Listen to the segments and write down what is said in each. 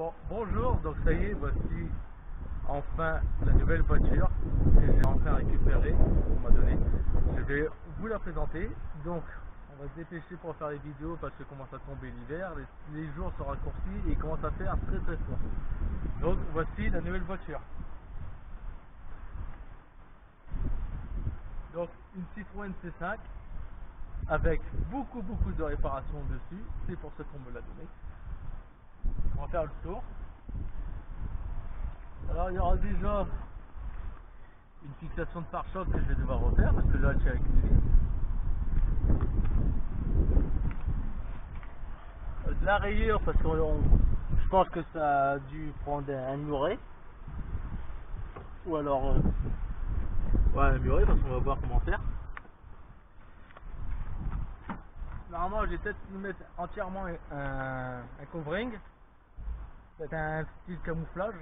Bon, bonjour, donc ça y est, voici enfin la nouvelle voiture que j'ai enfin récupérée, on m'a donné. Je vais vous la présenter. Donc, on va se dépêcher pour faire les vidéos parce que commence à tomber l'hiver, les jours sont raccourcis et il commence à faire très très froid. Donc, voici la nouvelle voiture. Donc, une Citroën C5 avec beaucoup de réparations dessus, c'est pour ça qu'on me l'a donné. On va faire le tour. Alors il y aura déjà une fixation de pare-choc que je vais devoir refaire parce que là je suis avec une vis. De la rayure parce que je pense que ça a dû prendre un muret. Ou alors ouais, un muret parce qu'on va voir comment faire. Normalement j'ai peut-être nous mettre entièrement un covering. C'est un style camouflage.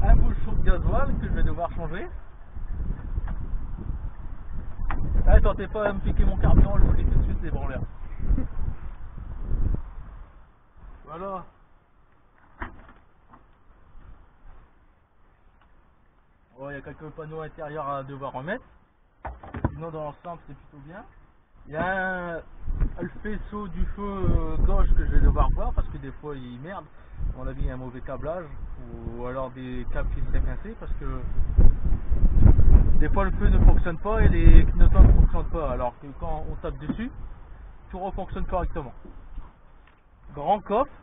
Un bouchon de gasoil que je vais devoir changer. Ah, tentez pas à me piquer mon carburant, je vous le dis tout de suite, c'est branleurs. Voilà. Bon, il y a quelques panneaux intérieurs à devoir remettre. Sinon dans l'ensemble c'est plutôt bien. Il y a le faisceau du feu gauche que je vais devoir voir parce que des fois il merde. À mon avis il y a un mauvais câblage ou alors des câbles qui seraient pincés parce que des fois le feu ne fonctionne pas et les clignotants ne fonctionnent pas alors que quand on tape dessus tout refonctionne correctement. Grand coffre,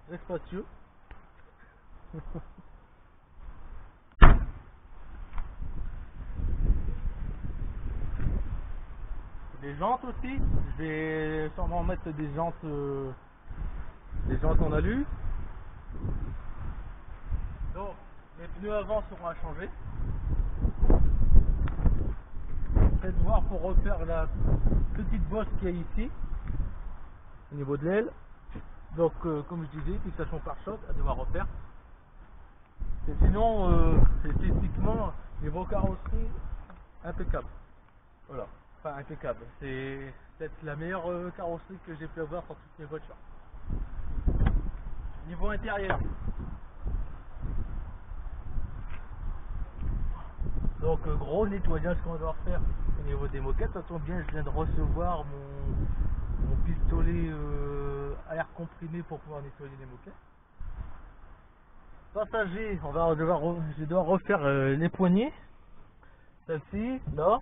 très spacieux. Les jantes aussi, je vais sûrement mettre des jantes en alu. Donc les pneus avant seront à changer. Faites voir pour refaire la petite bosse qu'il y a ici au niveau de l'aile. Donc comme je disais, fixation pare-choc à devoir refaire. Et sinon esthétiquement niveau carrosserie impeccable. Voilà, enfin impeccable. C'est peut-être la meilleure carrosserie que j'ai pu avoir sur toutes mes voitures. Niveau intérieur. Donc gros nettoyage qu'on doit faire au niveau des moquettes. Ça tombe bien, je viens de recevoir mon pistolet à air comprimé pour pouvoir nettoyer les moquettes. Passager, je dois refaire les poignées. Celle-ci, là.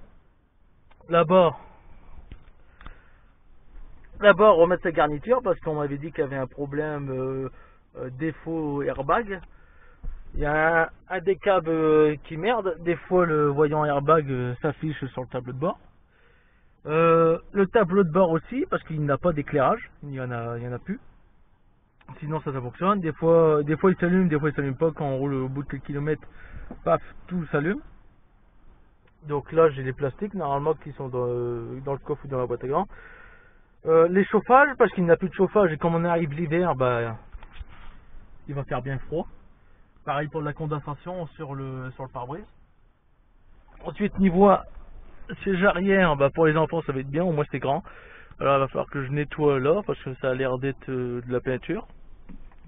Là-bas, remettre sa garniture parce qu'on m'avait dit qu'il y avait un problème défaut airbag. Il y a un des câbles qui merde. Des fois, le voyant airbag s'affiche sur le tableau de bord. Le tableau de bord aussi parce qu'il n'a pas d'éclairage. Il y en a plus. Sinon ça fonctionne. Des fois il s'allume, des fois il s'allume pas. Quand on roule au bout de quelques kilomètres, paf, tout s'allume. Donc là j'ai les plastiques normalement qui sont dans le coffre ou dans la boîte à gants. Les chauffages parce qu'il n'y a plus de chauffage et comme on arrive l'hiver, bah il va faire bien froid. Pareil pour la condensation sur le pare-brise. Ensuite niveau siège arrière, bah pour les enfants ça va être bien, au moins c'est grand. Alors il va falloir que je nettoie là parce que ça a l'air d'être de la peinture.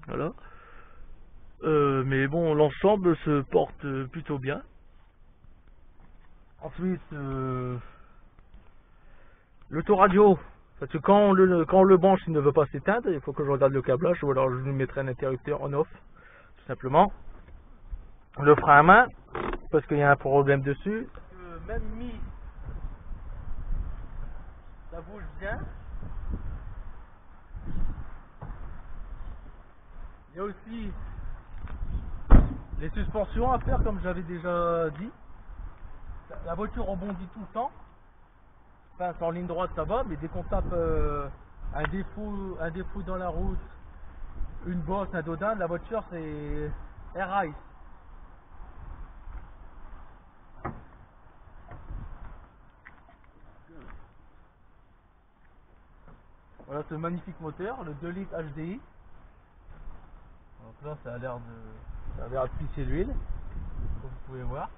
Voilà. Mais bon, l'ensemble se porte plutôt bien. Ensuite, l'autoradio. Parce que quand on le branche, il ne veut pas s'éteindre. Il faut que je regarde le câblage ou alors je lui mettrai un interrupteur on-off. Tout simplement. Le frein à main. Parce qu'il y a un problème dessus. Même mis, ça bouge bien. Il y a aussi les suspensions à faire comme j'avais déjà dit. La voiture rebondit tout le temps. Enfin, en ligne droite ça va, mais dès qu'on tape un défaut dans la route, une bosse, un dodin, la voiture c'est race. Voilà ce magnifique moteur, le 2 litres HDI. Donc là ça a l'air de pisser l'huile, comme vous pouvez voir.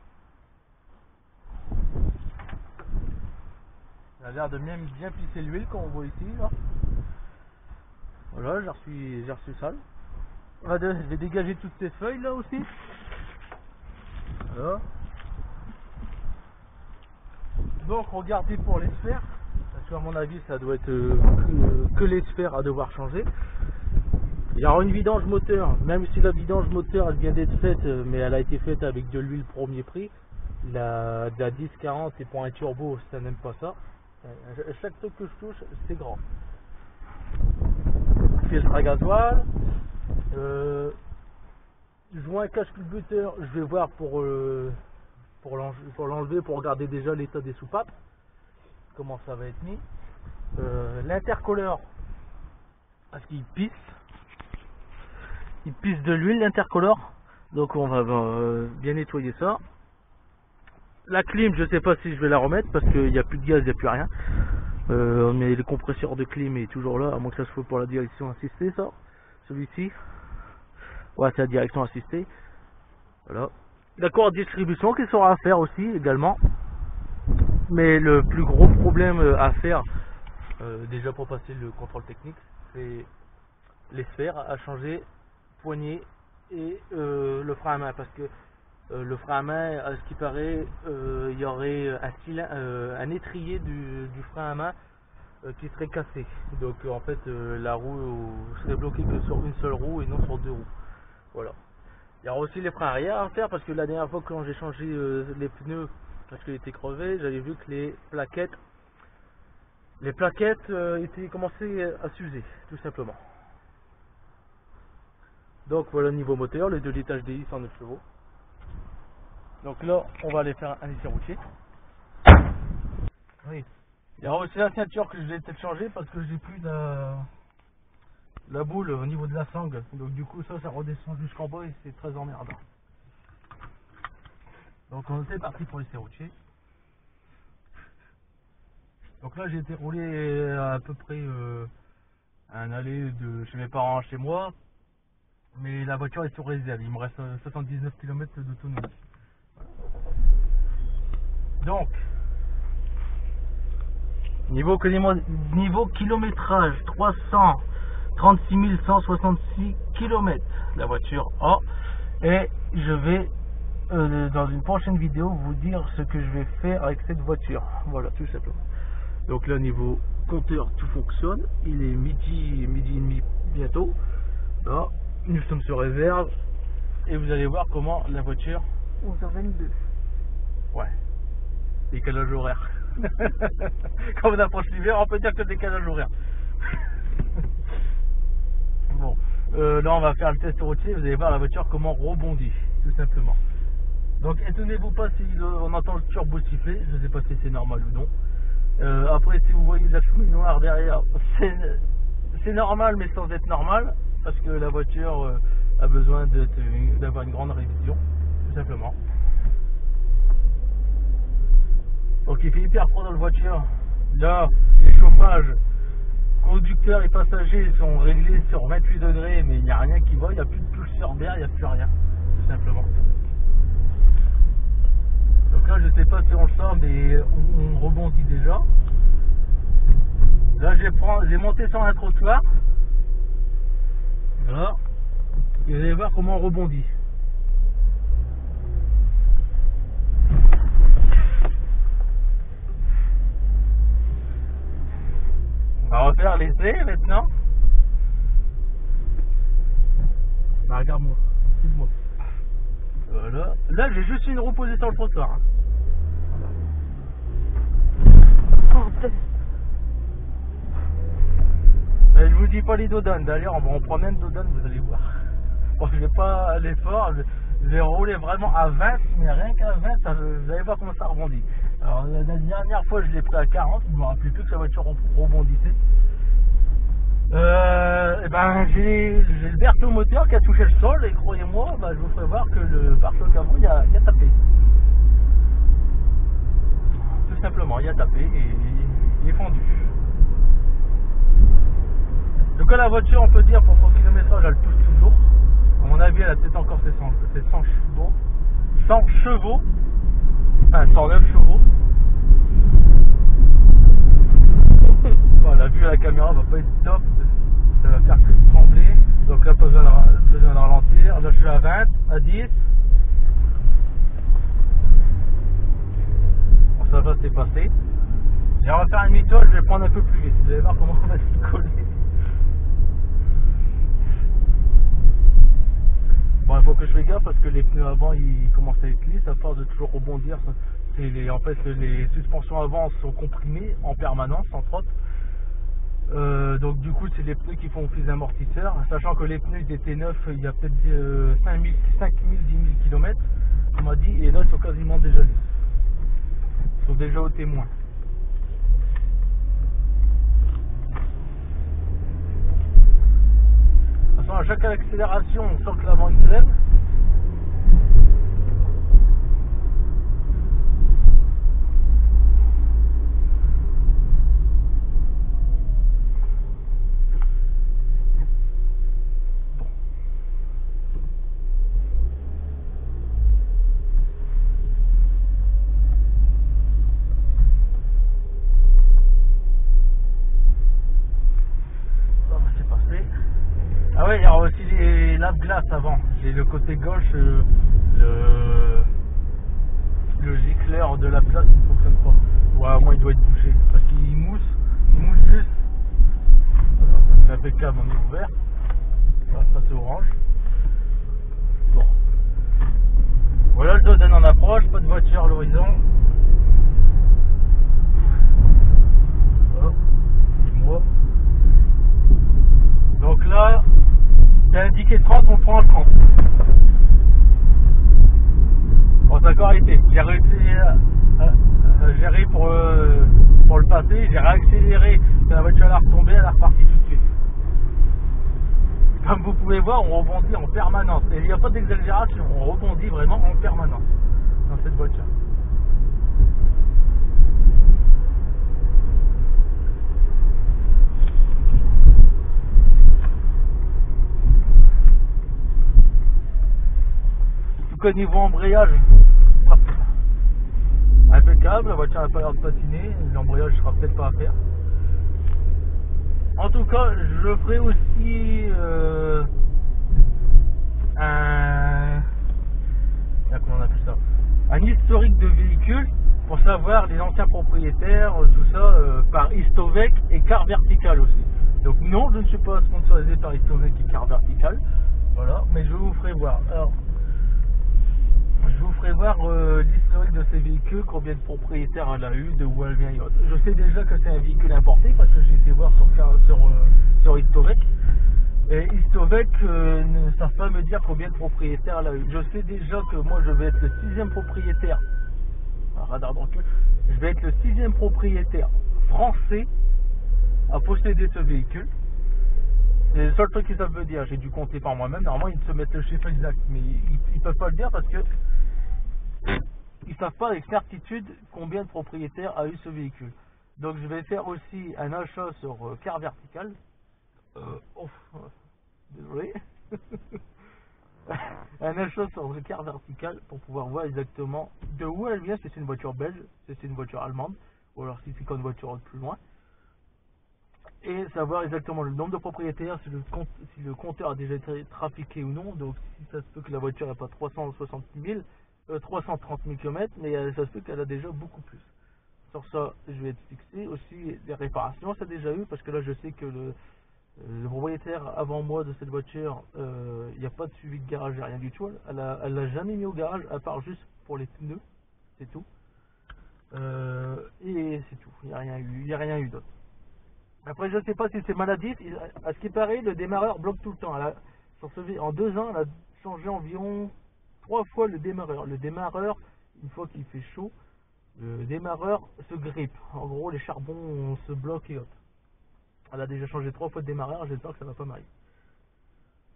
Ça a l'air de bien pisser l'huile comme on voit ici là. Voilà, j'ai reçu ça. Je vais dégager toutes ces feuilles là aussi. Voilà. Donc regardez pour les sphères, parce qu'à mon avis ça doit être que les sphères à devoir changer. Il y aura une vidange moteur, même si la vidange moteur elle vient d'être faite, mais elle a été faite avec de l'huile premier prix. La 1040 et pour un turbo, ça n'aime pas ça. Chaque truc que je touche, c'est grand. Filtre à gasoil. Joint cache culbuteur, je vais voir pour l'enlever, pour regarder déjà l'état des soupapes, comment ça va être mis. L'intercolleur, parce qu'il pisse. Il pisse de l'huile l'intercolleur, donc on va bien nettoyer ça. La clim, je sais pas si je vais la remettre parce qu'il n'y a plus de gaz, il n'y a plus rien. Mais le compresseur de clim est toujours là, à moins que ça se fasse pour la direction assistée, ça. Celui-ci. Ouais, c'est la direction assistée. Voilà. La corde de distribution qui sera à faire aussi également. Mais le plus gros problème à faire, déjà pour passer le contrôle technique, c'est les sphères à changer, poignée et le frein à main, parce que le frein à main, à ce qui paraît, il y aurait un étrier du frein à main qui serait cassé. Donc en fait la roue serait bloquée que sur une seule roue et non sur deux roues. Voilà. Il y aura aussi les freins arrière à faire, parce que la dernière fois quand j'ai changé les pneus parce qu'ils étaient crevés, j'avais vu que les plaquettes étaient commencées à s'user, tout simplement. Donc voilà le niveau moteur, les 2 litres HDI 109 chevaux. Donc là on va aller faire un essai routier. Oui. Il y aura aussi la ceinture que je vais peut-être changer parce que j'ai plus la boule au niveau de la sangle. Donc du coup ça redescend jusqu'en bas et c'est très emmerdant. Donc on est parti pour l'essai routier. Donc là j'ai été roulé à peu près un aller de chez mes parents à chez moi. Mais la voiture est sur réserve, il me reste 79 km d'autonomie. Donc, niveau kilométrage, 336 166 km la voiture a. Et je vais, dans une prochaine vidéo, vous dire ce que je vais faire avec cette voiture. Voilà, tout simplement. Donc là, niveau compteur, tout fonctionne. Il est midi et demi bientôt. Là. Nous sommes sur réserve et vous allez voir comment la voiture 11h22. Ouais, décalage horaire. Quand on approche l'hiver, on peut dire que décalage horaire. Bon, là on va faire le test routier, vous allez voir la voiture comment rebondit, tout simplement. Donc étonnez-vous pas si on entend le turbo siffler, je ne sais pas si c'est normal ou non. Après si vous voyez la fumée noire derrière, c'est normal mais sans être normal. Parce que la voiture a besoin d'avoir une grande révision, tout simplement. Donc il fait hyper froid dans la voiture. Là, les chauffages, conducteurs et passagers sont réglés sur 28 degrés, mais il n'y a rien qui va, il n'y a plus de touche d'air, il n'y a plus rien, tout simplement. Donc là, je ne sais pas si on le sent, mais on rebondit déjà. Là, j'ai monté sur un trottoir. Voilà, et vous allez voir comment on rebondit. On va refaire l'essai maintenant. Bah regarde-moi, suive-moi. Voilà, là j'ai juste une roue posée sur le trottoir. Mais je vous dis pas les dodanes, d'ailleurs on prend même dodane, vous allez voir. Bon, je vais pas aller fort, je vais rouler vraiment à 20, mais rien qu'à 20, vous allez voir comment ça rebondit. Alors la dernière fois je l'ai pris à 40, je me rappelais plus que la voiture rebondissait. Et ben j'ai le Berthaud moteur qui a touché le sol et croyez-moi, je vous ferai voir que le pare-choc avant il a tapé. Tout simplement, il a tapé et il est fondu. Donc à la voiture on peut dire pour son kilométrage elle pousse toujours. À mon avis elle a peut-être encore ses 100 chevaux. 100 chevaux. Enfin 109 chevaux. Bon, la vue à la caméra va pas être top. Ça va faire que trembler. Donc là, pas besoin de ralentir. Là, je suis à 20, à 10. Bon, ça va, c'est passé. Et on va faire un demi-tour, je vais prendre un peu plus vite. Vous allez voir comment on va s'y coller. Bon, il faut que je fasse gaffe parce que les pneus avant ils commencent à être lisses à force de toujours rebondir. En fait, les suspensions avant sont comprimées en permanence, entre autres. Donc du coup c'est les pneus qui font office d'amortisseur, sachant que les pneus ils étaient neufs il y a peut-être 5000, 10 000 km on m'a dit, et là ils sont quasiment déjà lisses, ils sont déjà au témoin. De toute façon à chaque accélération on sent que l'avant il freine. Ah ouais, il y a aussi les lave-glaces avant. J'ai le côté gauche, le gicleur de lave-glace ne fonctionne pas. Ouais, au moins il doit être bouché. Parce qu'il mousse juste. C'est impeccable, on est ouvert. Voilà, ça c'est orange. Bon. Voilà le Doden en approche, pas de voiture à l'horizon. Oh, dis-moi. Donc là, il a indiqué 30, on prend à 30. Bon, ça a encore été. J'ai réussi à gérer pour le passer. J'ai réaccéléré. Quand la voiture elle a retombé, elle est repartie tout de suite. Comme vous pouvez voir, on rebondit en permanence. Et il n'y a pas d'exagération. On rebondit vraiment en permanence dans cette voiture. Au niveau embrayage, impeccable, la voiture n'a pas l'air de patiner, l'embrayage sera peut-être pas à faire. En tout cas, je ferai aussi un historique de véhicule pour savoir les anciens propriétaires, tout ça, par Histovec et Car Vertical aussi. Donc non, je ne suis pas sponsorisé par Histovec et Car Vertical, voilà, mais je vous ferai voir. Alors, je vous ferai voir l'historique de ces véhicules, combien de propriétaires elle a eu, de où elle vient et autres. Je sais déjà que c'est un véhicule importé parce que j'ai été voir sur Histovec. Et Histovec ne savent pas me dire combien de propriétaires elle a eu. Je sais déjà que moi je vais être le 6e propriétaire, radar de recul, je vais être le 6e propriétaire français à posséder ce véhicule. C'est le seul truc qu'ils savent me dire, j'ai dû compter par moi-même. Normalement ils se mettent le chiffre exact, mais ils peuvent pas le dire parce que ils savent pas avec certitude combien de propriétaires a eu ce véhicule. Donc je vais faire aussi un achat sur Car Vertical. Désolé. Un achat sur le Car Vertical pour pouvoir voir exactement de où elle vient, si c'est une voiture belge, si c'est une voiture allemande, ou alors si c'est une voiture plus loin. Et savoir exactement le nombre de propriétaires, si le compteur a déjà été trafiqué ou non. Donc si ça se peut que la voiture n'a pas 330 000 km, mais ça se peut qu'elle a déjà beaucoup plus. Sur ça, je vais être fixé. Aussi, les réparations, ça a déjà eu, parce que là je sais que le propriétaire avant moi de cette voiture, il n'y a pas de suivi de garage, rien du tout. Elle l'a jamais mis au garage, à part juste pour les pneus, c'est tout. Et c'est tout, il n'y a rien eu d'autre. Après, je ne sais pas si c'est maladif. À ce qui paraît, le démarreur bloque tout le temps. En 2 ans, elle a changé environ 3 fois le démarreur. Le démarreur, une fois qu'il fait chaud, le démarreur se grippe. En gros, les charbons se bloquent et autres. Elle a déjà changé 3 fois de démarreur. J'espère que ça va pas m'arriver.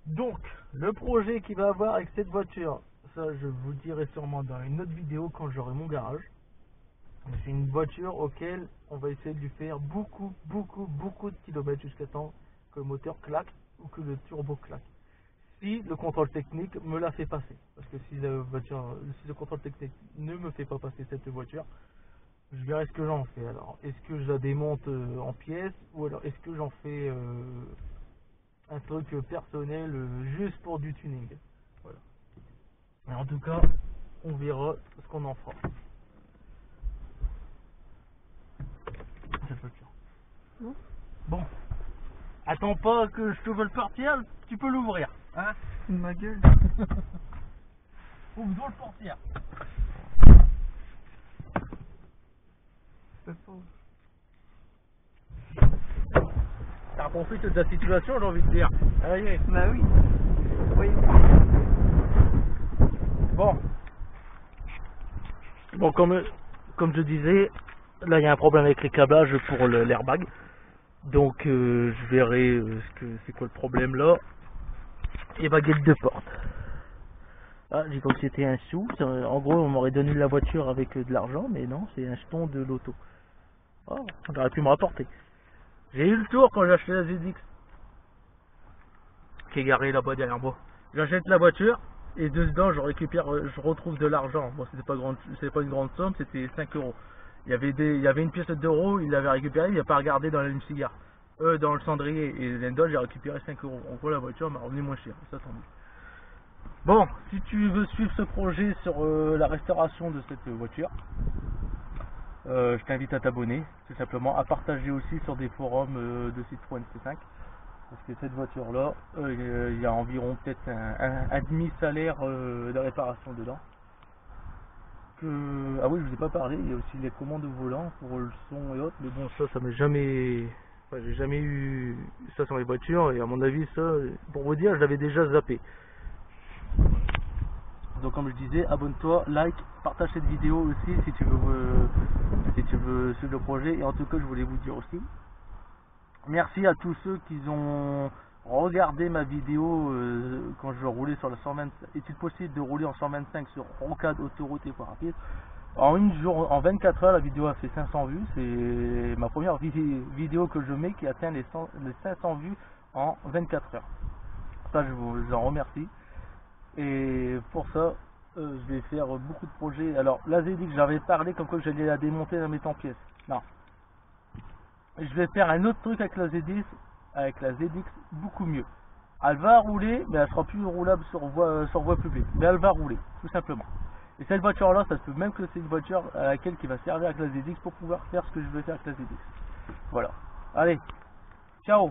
Donc, le projet qu'il va avoir avec cette voiture, ça, je vous le dirai sûrement dans une autre vidéo quand j'aurai mon garage. C'est une voiture auquel on va essayer de lui faire beaucoup de kilomètres jusqu'à temps que le moteur claque ou que le turbo claque. Si le contrôle technique me la fait passer. Parce que si le contrôle technique ne me fait pas passer cette voiture, je verrai ce que j'en fais. Alors, est-ce que je la démonte en pièces ou alors est-ce que j'en fais un truc personnel juste pour du tuning. Voilà. Et en tout cas, on verra ce qu'on en fera. Cette voiture. Bon. Attends pas que je te vole partir, tu peux l'ouvrir. Hein? Ma gueule. Ouvre le portière. Je peux pas. T'as compris toute la situation, j'ai envie de dire. Allez. Bah oui. Oui. Bon. Bon, comme je disais, là il y a un problème avec les câblages pour l'airbag. Donc je verrai c'est quoi le problème là. Et baguette de porte. Ah, j'ai cru que c'était un sou. En gros, on m'aurait donné la voiture avec de l'argent, mais non, c'est un jeton de l'auto. Oh, on aurait pu me rapporter. J'ai eu le tour quand j'ai acheté la ZX. Qui est garée là-bas derrière moi. J'achète la voiture et dedans je retrouve de l'argent. Bon, c'était pas une grande somme, c'était 5 euros. Il y avait une pièce d'euros, il l'avait récupéré, il n'a pas regardé dans l'allume-cigare. Dans le cendrier. Et l'endol, j'ai récupéré 5 euros. En gros, la voiture m'a revenu moins cher. Ça tombe. Bon, si tu veux suivre ce projet sur la restauration de cette voiture, je t'invite à t'abonner, tout simplement, à partager aussi sur des forums de Citroën C5. Parce que cette voiture là, il y a environ peut-être un demi-salaire de réparation dedans. Ah oui, je vous ai pas parlé, il y a aussi les commandes au volant pour le son et autres, mais bon, ça m'est jamais... Enfin, j'ai jamais eu ça sur les voitures, et à mon avis, ça, pour vous dire, je l'avais déjà zappé. Donc comme je disais, abonne-toi, like, partage cette vidéo aussi si tu veux suivre le projet. Et en tout cas, je voulais vous dire aussi, merci à tous ceux qui ont regardé ma vidéo quand je roulais sur la 125. Est-il possible de rouler en 125 sur rocade, autoroute et voie rapide? En 24 heures, la vidéo a fait 500 vues. C'est ma première vidéo que je mets qui atteint les 500 vues en 24 heures. Ça, je vous en remercie. Et pour ça, je vais faire beaucoup de projets. Alors, la ZX, j'avais parlé comme quoi j'allais la démonter et la mettre en pièces. Non. Je vais faire un autre truc avec la ZX beaucoup mieux. Elle va rouler, mais elle sera plus roulable sur voie publique. Mais elle va rouler, tout simplement. Et cette voiture là, ça se peut même que c'est une voiture à laquelle qui va servir avec la ZX pour pouvoir faire ce que je veux faire avec la ZX. Voilà. Allez, ciao.